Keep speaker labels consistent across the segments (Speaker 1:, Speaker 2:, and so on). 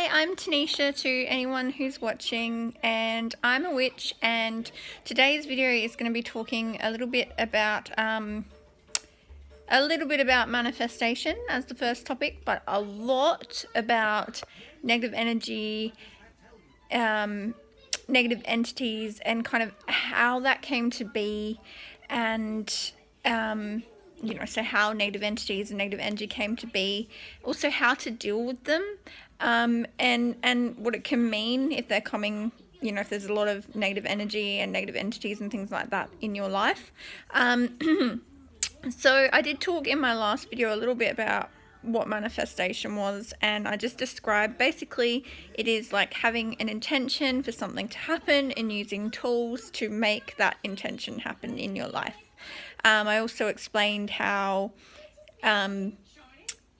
Speaker 1: Hi, I'm Tanisha to anyone who's watching, and I'm a witch, and today's video is going to be talking a little bit about manifestation as the first topic, but a lot about negative energy, negative entities, and kind of how that came to be, and so how negative entities and negative energy came to be, also how to deal with them, and what it can mean if they're coming, if there's a lot of negative energy and negative entities and things like that in your life. So I did talk in my last video a little bit about what manifestation was, and I just described basically it is like having an intention for something to happen and using tools to make that intention happen in your life. I also explained how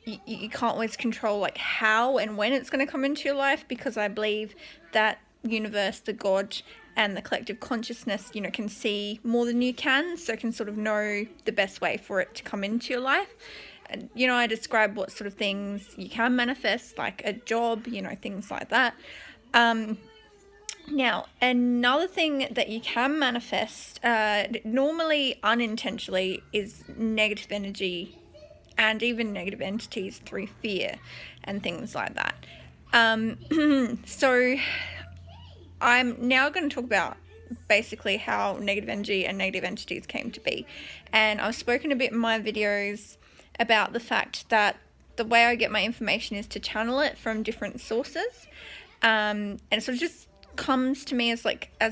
Speaker 1: you can't always control like how and when it's going to come into your life, because I believe that universe, the God, and the collective consciousness, can see more than you can, so can sort of know the best way for it to come into your life. And, I describe what sort of things you can manifest, like a job, things like that. Now, another thing that you can manifest, normally unintentionally, is negative energy and even negative entities through fear and things like that. So I'm now going to talk about basically how negative energy and negative entities came to be. And I've spoken a bit in my videos about the fact that the way I get my information is to channel it from different sources. And it sort of just comes to me as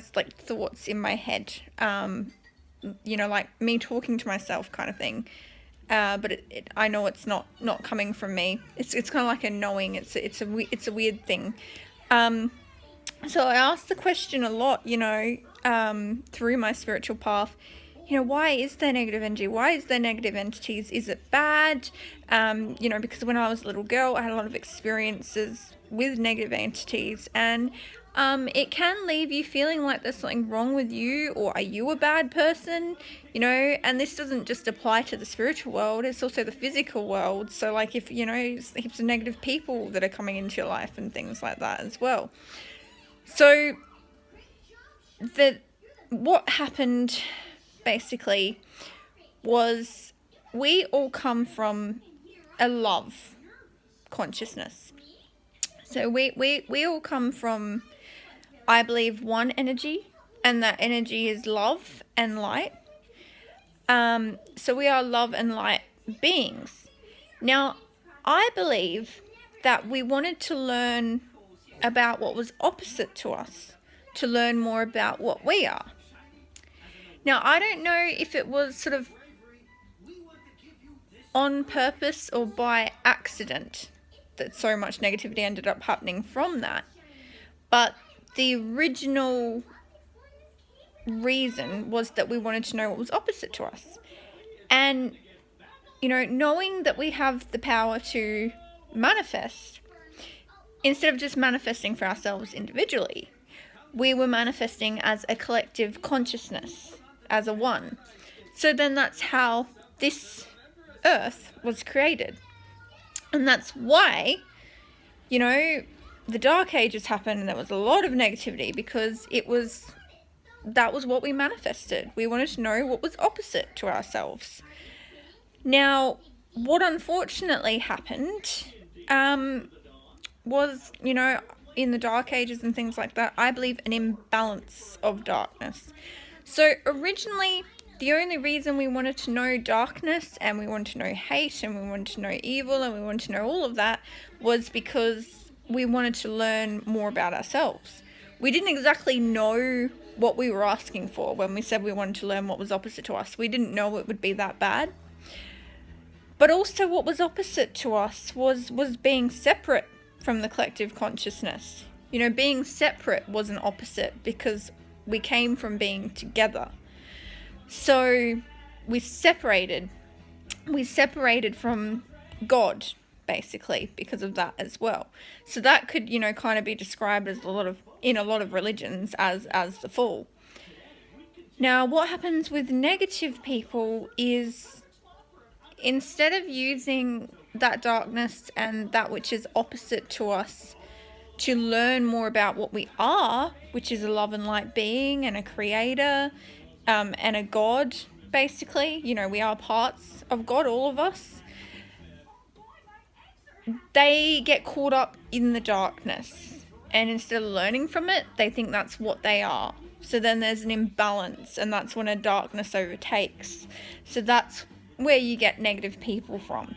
Speaker 1: thoughts in my head, like me talking to myself kind of thing. But I know it's not coming from me. It's kind of like a knowing. It's a weird thing. So I asked the question a lot, through my spiritual path. Why is there negative energy? Why is there negative entities? Is it bad? Because when I was a little girl, I had a lot of experiences with negative entities, and it can leave you feeling like there's something wrong with you, or are you a bad person? And this doesn't just apply to the spiritual world, it's also the physical world. So like if, heaps of negative people that are coming into your life and things like that as well. So what happened basically was we all come from a love consciousness. So we all come from, I believe, one energy, and that energy is love and light. So we are love and light beings. Now, I believe that we wanted to learn about what was opposite to us, to learn more about what we are. Now, I don't know if it was sort of on purpose or by accident that so much negativity ended up happening from that, but the original reason was that we wanted to know what was opposite to us. And, knowing that we have the power to manifest, instead of just manifesting for ourselves individually, we were manifesting as a collective consciousness, as a one. So then that's how this earth was created. And that's why, the Dark Ages happened and there was a lot of negativity, because that was what we manifested. We wanted to know what was opposite to ourselves. Now, what unfortunately happened was, in the Dark Ages and things like that, I believe an imbalance of darkness. So originally, the only reason we wanted to know darkness, and we wanted to know hate, and we wanted to know evil, and we wanted to know all of that, was because we wanted to learn more about ourselves. We didn't exactly know what we were asking for when we said we wanted to learn what was opposite to us. We didn't know it would be that bad. But also what was opposite to us was being separate from the collective consciousness. Being separate was an opposite, because we came from being together. So we separated from God, basically, because of that as well. So that could, kind of be described as in a lot of religions as the fall. Now, what happens with negative people is, instead of using that darkness and that which is opposite to us to learn more about what we are, which is a love and light being and a creator, and a God, basically. You know, we are parts of God, all of us. They get caught up in the darkness, and instead of learning from it, they think that's what they are. So then there's an imbalance, and that's when a darkness overtakes. So that's where you get negative people from.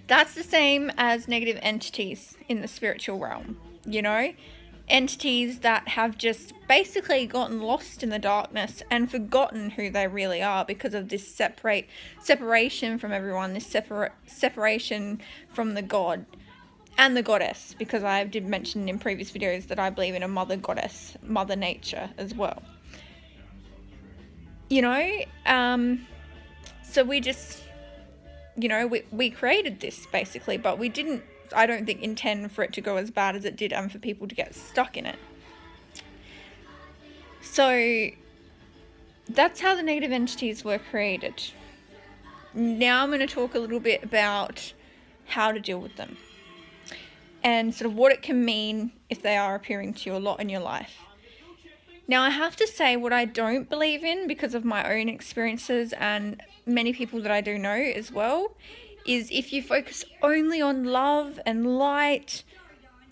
Speaker 1: That's the same as negative entities in the spiritual realm, you know? Entities that have just basically gotten lost in the darkness and forgotten who they really are because of this separation from everyone, this separation from the God and the goddess, because I did mention in previous videos that I believe in a mother goddess, Mother Nature as well. You know, so we just, you know, we created this basically, but we didn't, I don't think, intend for it to go as bad as it did and for people to get stuck in it. So that's how the negative entities were created. Now I'm going to talk a little bit about how to deal with them and sort of what it can mean if they are appearing to you a lot in your life. Now, I have to say what I don't believe in, because of my own experiences and many people that I do know as well, is if you focus only on love and light,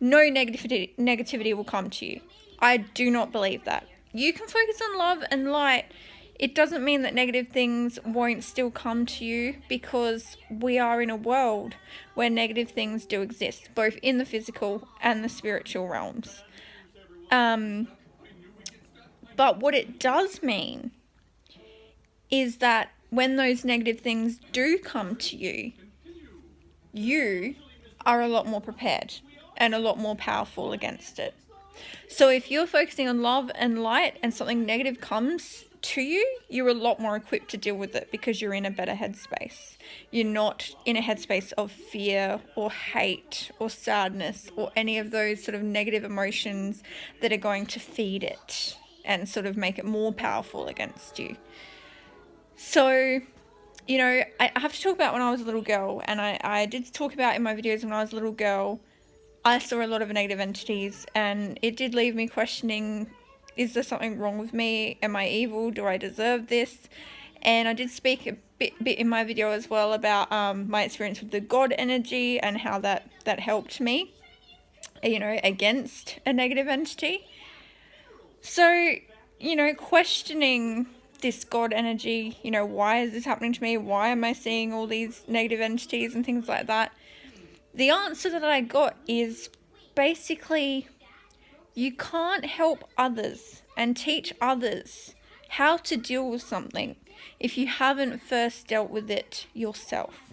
Speaker 1: no negativity will come to you. I do not believe that. You can focus on love and light. It doesn't mean that negative things won't still come to you, because we are in a world where negative things do exist, both in the physical and the spiritual realms. But what it does mean is that when those negative things do come to you, you are a lot more prepared and a lot more powerful against it. So if you're focusing on love and light and something negative comes to you, you're a lot more equipped to deal with it, because you're in a better headspace. You're not in a headspace of fear or hate or sadness or any of those sort of negative emotions that are going to feed it and sort of make it more powerful against you. So, you know, I have to talk about when I was a little girl, and I did talk about in my videos when I was a little girl, I saw a lot of negative entities, and it did leave me questioning, is there something wrong with me? Am I evil? Do I deserve this? And I did speak a bit in my video as well about my experience with the God energy and how that helped me, you know, against a negative entity. So, you know, questioning this God energy, you know, why is this happening to me? Why am I seeing all these negative entities and things like that? The answer that I got is basically, you can't help others and teach others how to deal with something if you haven't first dealt with it yourself.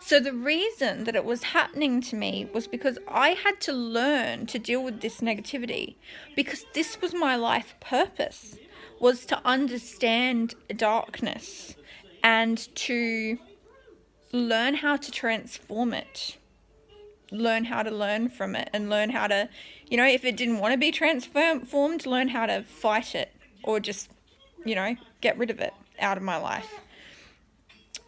Speaker 1: So the reason that it was happening to me was because I had to learn to deal with this negativity, because this was my life purpose, was to understand darkness and to learn how to transform it, learn how to learn from it, and learn how to, you know, if it didn't want to be transformed, learn how to fight it, or just, you know, get rid of it out of my life.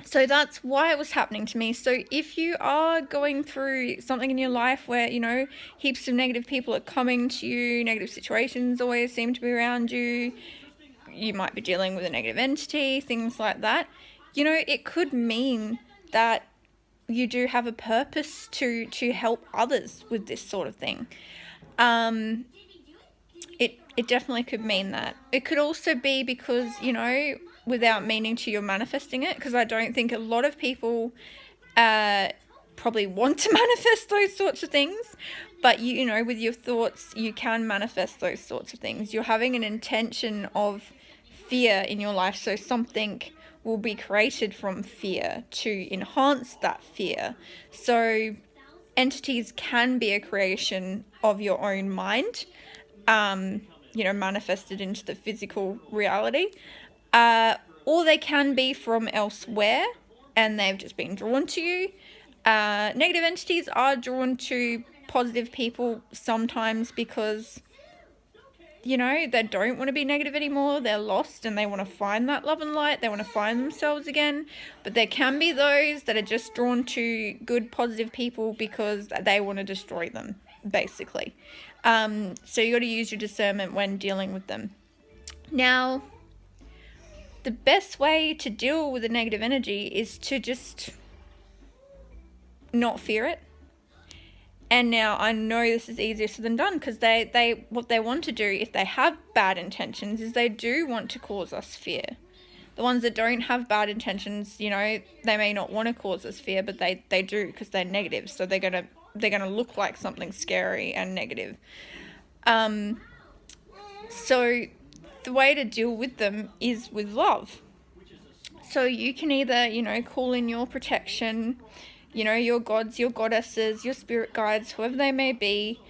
Speaker 1: So that's why it was happening to me. So if you are going through something in your life where, you know, heaps of negative people are coming to you, negative situations always seem to be around you, you might be dealing with a negative entity, things like that, you know, it could mean that you do have a purpose to help others with this sort of thing. It definitely could mean that. It could also be because, you know, without meaning to, you're manifesting it, because I don't think a lot of people probably want to manifest those sorts of things, but you know, with your thoughts you can manifest those sorts of things. You're having an intention of fear in your life, so something will be created from fear to enhance that fear. So entities can be a creation of your own mind, you know, manifested into the physical reality, or they can be from elsewhere and they've just been drawn to you. Negative entities are drawn to positive people sometimes because, you know, they don't want to be negative anymore. They're lost and they want to find that love and light. They want to find themselves again. But there can be those that are just drawn to good, positive people because they want to destroy them. basically. So you got to use your discernment when dealing with them. Now, the best way to deal with a negative energy is to just not fear it. And now I know this is easier said than done, because they what they want to do, if they have bad intentions, is they do want to cause us fear. The ones that don't have bad intentions, you know, they may not want to cause us fear, but they do, because they're negative. So they're gonna look like something scary and negative. So the way to deal with them is with love. So you can either, you know, call in your protection, you know, your gods, your goddesses, your spirit guides, whoever they may be,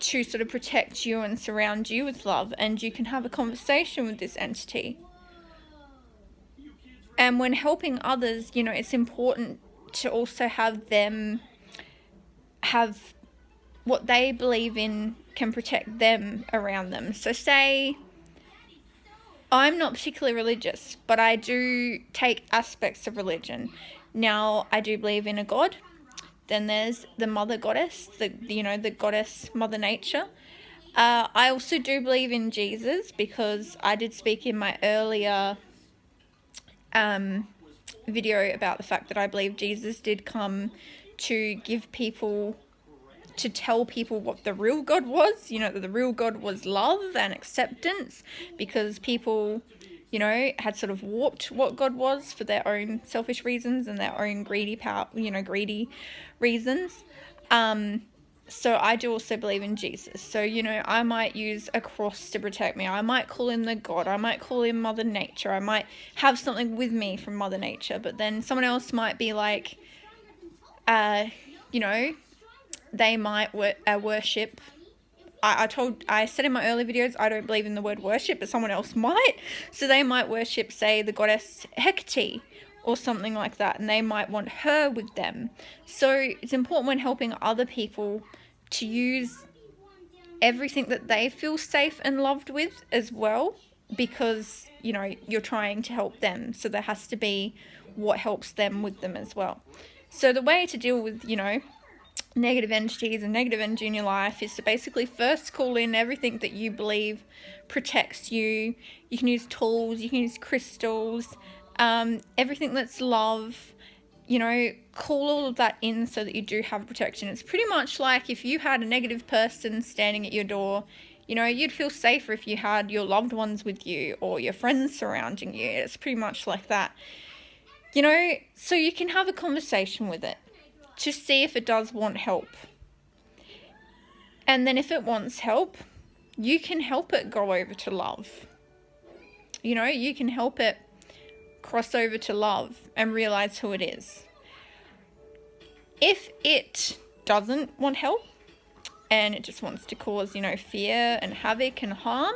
Speaker 1: to sort of protect you and surround you with love. And you can have a conversation with this entity. And when helping others, you know, it's important to also have them have what they believe in can protect them around them. So say I'm not particularly religious, but I do take aspects of religion. Now, I do believe in a god. Then there's the mother goddess, the goddess Mother Nature. I also do believe in Jesus, because I did speak in my earlier video about the fact that I believe Jesus did come to tell people what the real God was, you know, that the real God was love and acceptance, because people, you know, had sort of warped what God was for their own selfish reasons and their own greedy reasons. So I do also believe in Jesus. So, you know, I might use a cross to protect me. I might call in the God. I might call in Mother Nature. I might have something with me from Mother Nature. But then someone else might be like, you know, they might worship. I said in my early videos, I don't believe in the word worship, but someone else might. So they might worship, say, the goddess Hecate or something like that, and they might want her with them. So it's important when helping other people to use everything that they feel safe and loved with as well, because, you know, you're trying to help them. So there has to be what helps them with them as well. So the way to deal with, you know, negative entities and negative energy in your life is to basically first call in everything that you believe protects you. You can use tools, you can use crystals, everything that's love, you know, call all of that in so that you do have protection. It's pretty much like if you had a negative person standing at your door, you know, you'd feel safer if you had your loved ones with you or your friends surrounding you. It's pretty much like that, you know. So you can have a conversation with it to see if it does want help. And then if it wants help, you can help it go over to love. You know, you can help it cross over to love and realize who it is. If it doesn't want help and it just wants to cause, you know, fear and havoc and harm,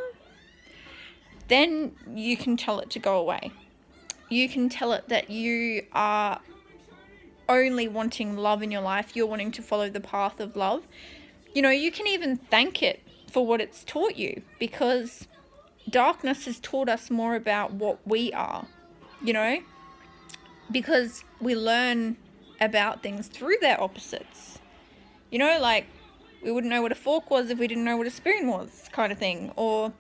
Speaker 1: then you can tell it to go away. You can tell it that you are only wanting love in your life. You're wanting to follow the path of love. You know, you can even thank it for what it's taught you, because darkness has taught us more about what we are, you know, because we learn about things through their opposites. You know, like we wouldn't know what a fork was if we didn't know what a spoon was, kind of thing. Or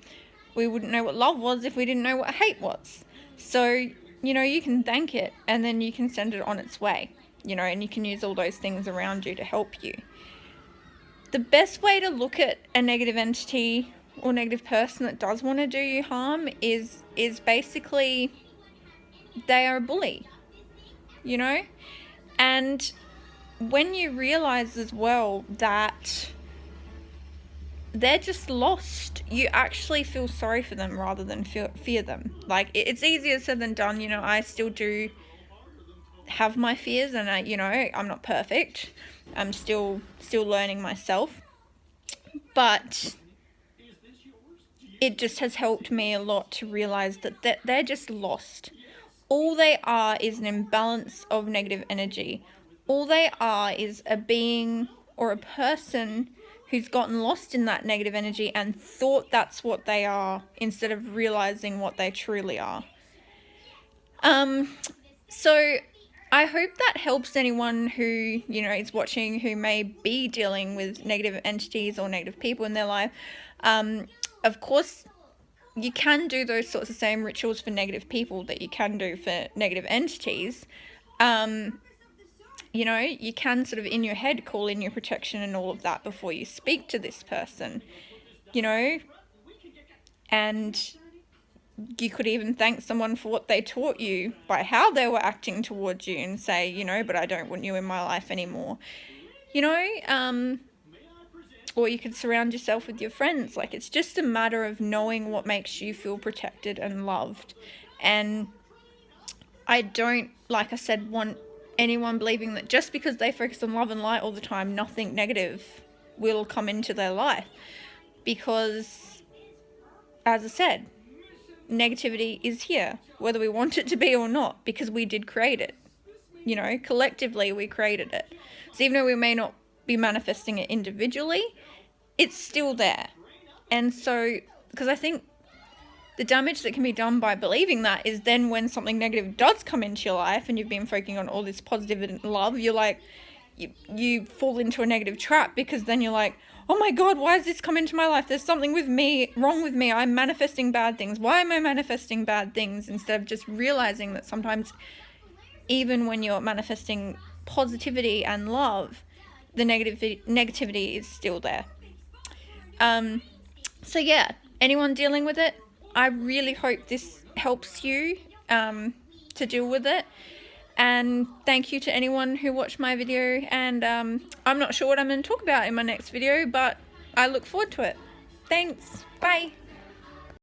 Speaker 1: we wouldn't know what love was if we didn't know what hate was. So, you know, you can thank it and then you can send it on its way. You know, and you can use all those things around you to help you. The best way to look at a negative entity or negative person that does want to do you harm is basically they are a bully, you know? And when you realize as well that they're just lost, you actually feel sorry for them rather than fear them. Like, it's easier said than done. You know, I still do have my fears, and I'm not perfect. I'm still learning myself, but it just has helped me a lot to realize that they're just lost. All they are is an imbalance of negative energy. All they are is a being or a person who's gotten lost in that negative energy and thought that's what they are instead of realizing what they truly are. So I hope that helps anyone who, you know, is watching who may be dealing with negative entities or negative people in their life. Of course, you can do those sorts of same rituals for negative people that you can do for negative entities. You know, you can sort of in your head call in your protection and all of that before you speak to this person, you know, and you could even thank someone for what they taught you by how they were acting towards you and say, you know, but I don't want you in my life anymore, you know. Or you could surround yourself with your friends. Like, it's just a matter of knowing what makes you feel protected and loved. And I don't, like I said, want anyone believing that just because they focus on love and light all the time, nothing negative will come into their life. Because, as I said, negativity is here, whether we want it to be or not, because we did create it. You know, collectively we created it. So even though we may not be manifesting it individually, it's still there. And so, because I think the damage that can be done by believing that is then when something negative does come into your life and you've been focusing on all this positive and love, you're like, you fall into a negative trap, because then you're like, oh my God, why has this come into my life? There's something wrong with me. I'm manifesting bad things. Why am I manifesting bad things? Instead of just realizing that sometimes even when you're manifesting positivity and love, the negativity is still there. So yeah, anyone dealing with it, I really hope this helps you to deal with it. And thank you to anyone who watched my video. And I'm not sure what I'm going to talk about in my next video, but I look forward to it. Thanks. Bye.